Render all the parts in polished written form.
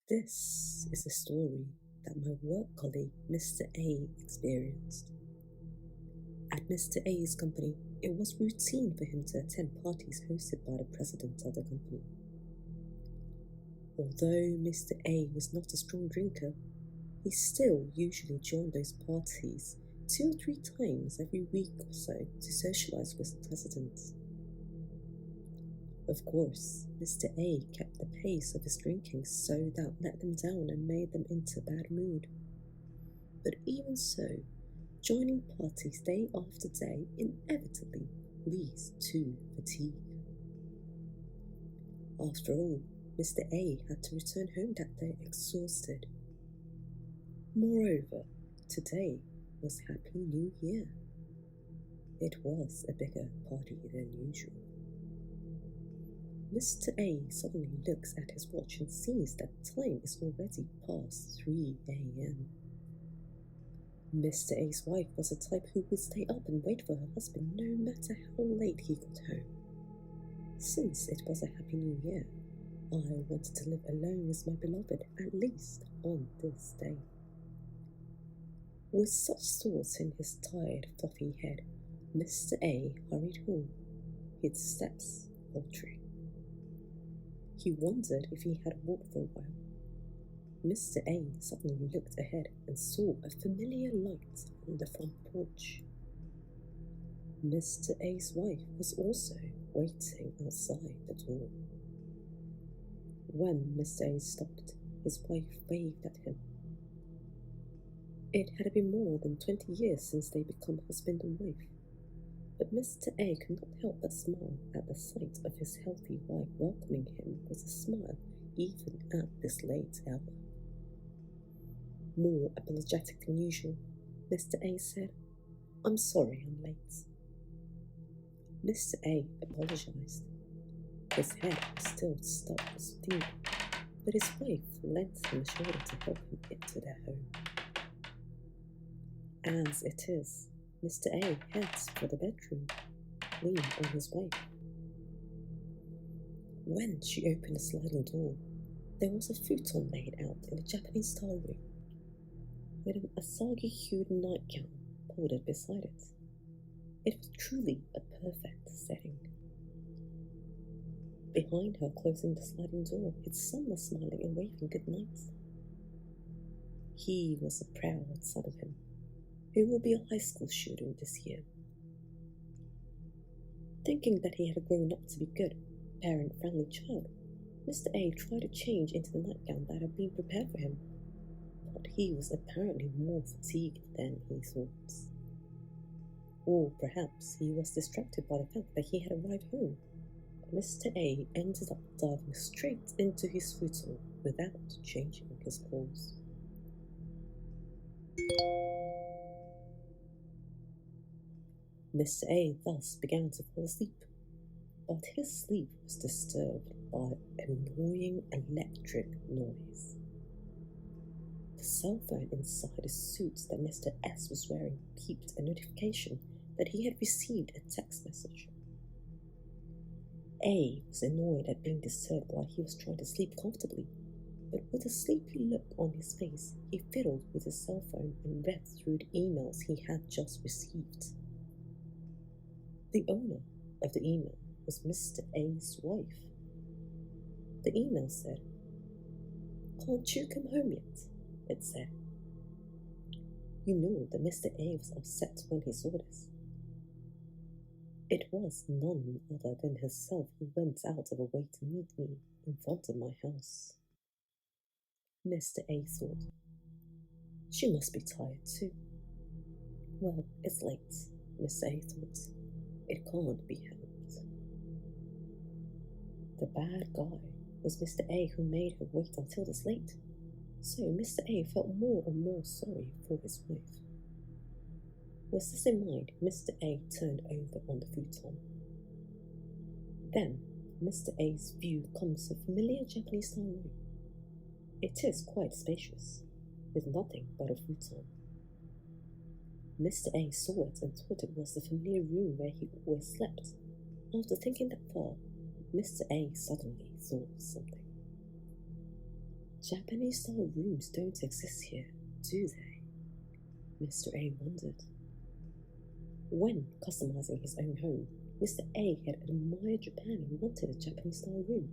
This is a story that my work colleague Mr. A experienced. At Mr. A's company, it was routine for him to attend parties hosted by the president of the company. Although Mr. A was not a strong drinker, he still usually joined those parties 2 or 3 times every week or so to socialize with the president. Of course, Mr. A kept the pace of his drinking so that let them down and made them into a bad mood. But even so, joining parties day after day inevitably leads to fatigue. After all, Mr. A had to return home that day exhausted. Moreover, today was Happy New Year. It was a bigger party than usual. Mr. A suddenly looks at his watch and sees that time is already past 3 a.m. Mr. A's wife was the type who would stay up and wait for her husband no matter how late he got home. Since it was a Happy New Year, I wanted to live alone with my beloved at least on this day. With such thoughts in his tired, fluffy head, Mr. A hurried home, his steps faltering. He wondered if he had walked for a while. Mr. A suddenly looked ahead and saw a familiar light on the front porch. Mr. A's wife was also waiting outside the door. When Mr. A stopped, his wife waved at him. It had been more than 20 years since they become husband and wife, but Mr. A could not help but smile at the sight of his healthy wife welcoming him with a smile even at this late hour. More apologetic than usual, Mr. A said, "I'm sorry I'm late." Mr. A apologized. His head was still stuck with steam, but his wife lent him a shoulder to help him into their home. As it is, Mr. A heads for the bedroom, leaning on his wife. When she opened the sliding door, there was a futon laid out in a Japanese-style room, with an asagi-hued nightgown folded beside it. It was truly a perfect setting. Behind her, closing the sliding door, his son was smiling and waving good night. He was a proud son of him, who will be a high school student this year. Thinking that he had grown up to be a good, parent-friendly child, Mr. A tried to change into the nightgown that had been prepared for him, but he was apparently more fatigued than he thought. Or perhaps he was distracted by the fact that he had arrived home. Mr. A ended up diving straight into his futon without changing his clothes. Mr. A thus began to fall asleep, but his sleep was disturbed by an annoying electric noise. The cell phone inside the suit that Mr. S was wearing peeped a notification that he had received a text message. A was annoyed at being disturbed while he was trying to sleep comfortably, but with a sleepy look on his face, he fiddled with his cell phone and read through the emails he had just received. The owner of the email was Mr. A's wife. The email said, "Can't you come home yet?" it said. You know that Mr. A was upset when he saw this. It was none other than herself who went out of her way to meet me in front of my house. Mr. A thought, she must be tired too. Well, it's late, Mr. A thought. It can't be helped. The bad guy was Mr. A who made her wait until this late, so Mr. A felt more and more sorry for his wife. With this in mind, Mr. A turned over on the futon. Then, Mr. A's view comes to a familiar Japanese-style room. It is quite spacious, with nothing but a futon. Mr. A saw it and thought it was the familiar room where he always slept. After thinking that far, Mr. A suddenly thought something. Japanese-style rooms don't exist here, do they? Mr. A wondered. When customizing his own home, Mr. A had admired Japan and wanted a Japanese-style room.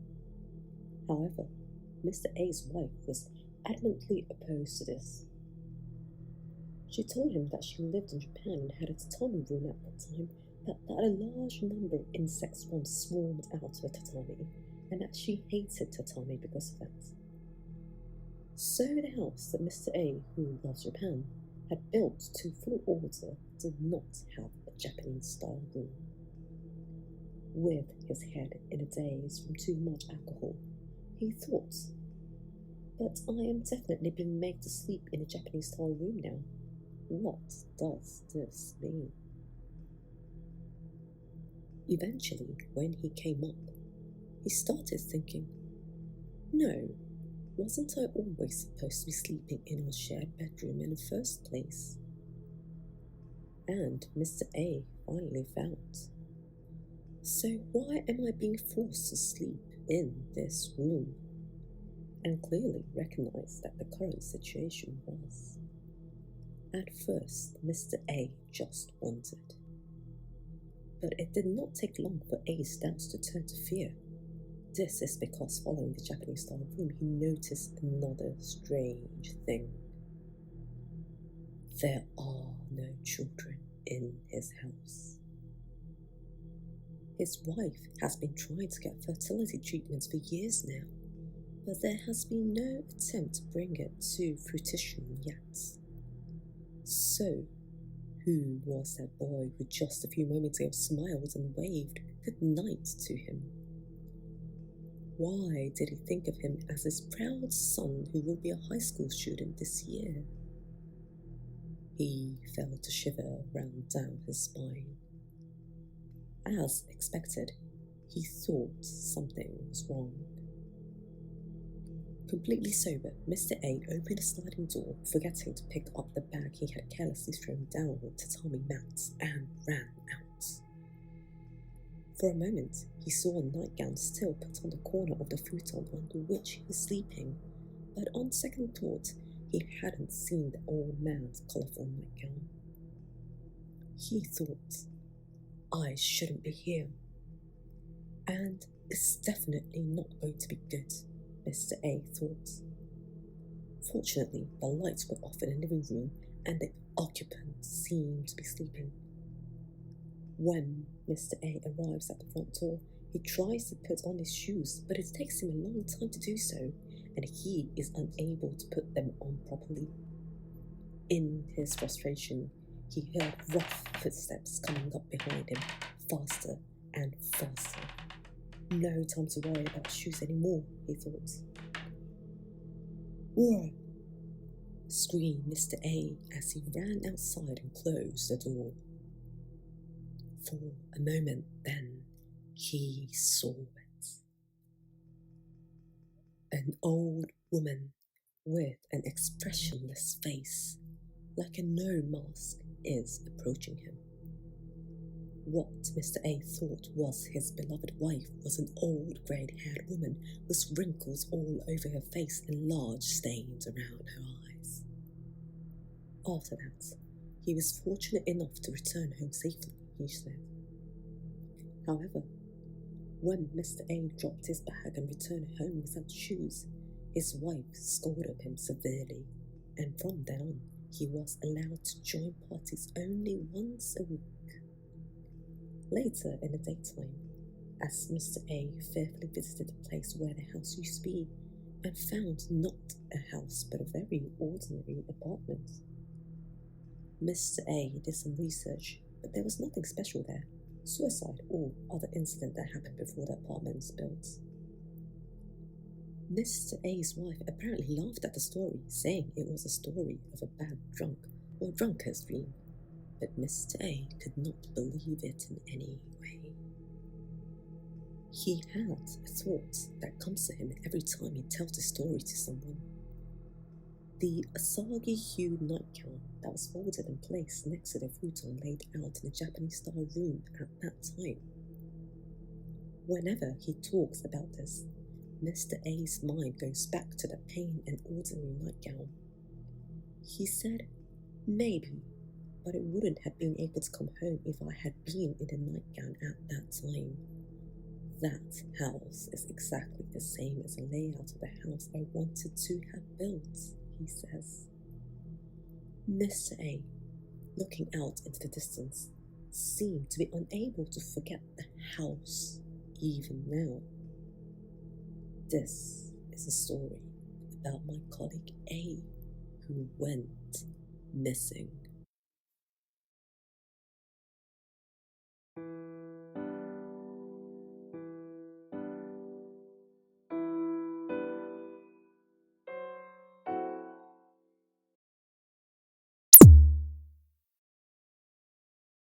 However, Mr. A's wife was adamantly opposed to this. She told him that she lived in Japan and had a tatami room at that time, but that a large number of insect swarms swarmed out of the tatami, and that she hated tatami because of that. So the house that Mr. A, who loves Japan, had built to full order did not have a Japanese-style room. With his head in a daze from too much alcohol, he thought, "But I am definitely being made to sleep in a Japanese-style room now. What does this mean?" Eventually, when he came up, he started thinking, "No, wasn't I always supposed to be sleeping in our shared bedroom in the first place?" And Mr. A finally found, "So why am I being forced to sleep in this room?" And clearly recognized that the current situation was. At first, Mr. A just wanted. But it did not take long for A's doubts to turn to fear. This is because following the Japanese-style room, he noticed another strange thing. There are no children in his house. His wife has been trying to get fertility treatments for years now, but there has been no attempt to bring it to fruition yet. So, who was that boy who just a few moments ago smiled and waved good night to him? Why did he think of him as his proud son who will be a high school student this year? He felt a shiver run down his spine. As expected, he thought something was wrong. Completely sober, Mr. A opened a sliding door, forgetting to pick up the bag he had carelessly thrown down the tatami mat, and ran out. For a moment, he saw a nightgown still put on the corner of the futon under which he was sleeping, but on second thought, he hadn't seen the old man's colourful nightgown. He thought, "I shouldn't be here. And it's definitely not going to be good," Mr. A thought. Fortunately, the lights were off in the living room and the occupant seemed to be sleeping. When Mr. A arrives at the front door, he tries to put on his shoes, but it takes him a long time to do so, and he is unable to put them on properly. In his frustration, he heard rough footsteps coming up behind him, faster and faster. No time to worry about shoes anymore, he thought. "Whoa!" screamed Mr. A as he ran outside and closed the door. For a moment then, he saw it. An old woman with an expressionless face, like a no mask, is approaching him. What Mr. A thought was his beloved wife was an old grey-haired woman with wrinkles all over her face and large stains around her eyes. After that, he was fortunate enough to return home safely, he said. However, when Mr. A dropped his bag and returned home without shoes, his wife scolded him severely, and from then on, he was allowed to join parties only once a week. Later in the daytime, as Mr. A fearfully visited the place where the house used to be and found not a house but a very ordinary apartment. Mr. A did some research, but there was nothing special there. Suicide or other incident that happened before the apartment was built. Mr. A's wife apparently laughed at the story, saying it was a story of a bad drunk or drunkard's dream, but Mr. A could not believe it in any way. He had a thought that comes to him every time he tells the story to someone. The asagi-hued nightgown that was folded and placed next to the futon laid out in a Japanese-style room at that time. Whenever he talks about this, Mr. A's mind goes back to the plain and ordinary nightgown. He said, maybe, but I wouldn't have been able to come home if I had been in the nightgown at that time. That house is exactly the same as the layout of the house I wanted to have built, he says. Mr. A, looking out into the distance, seemed to be unable to forget the house even now. This is a story about my colleague A, who went missing.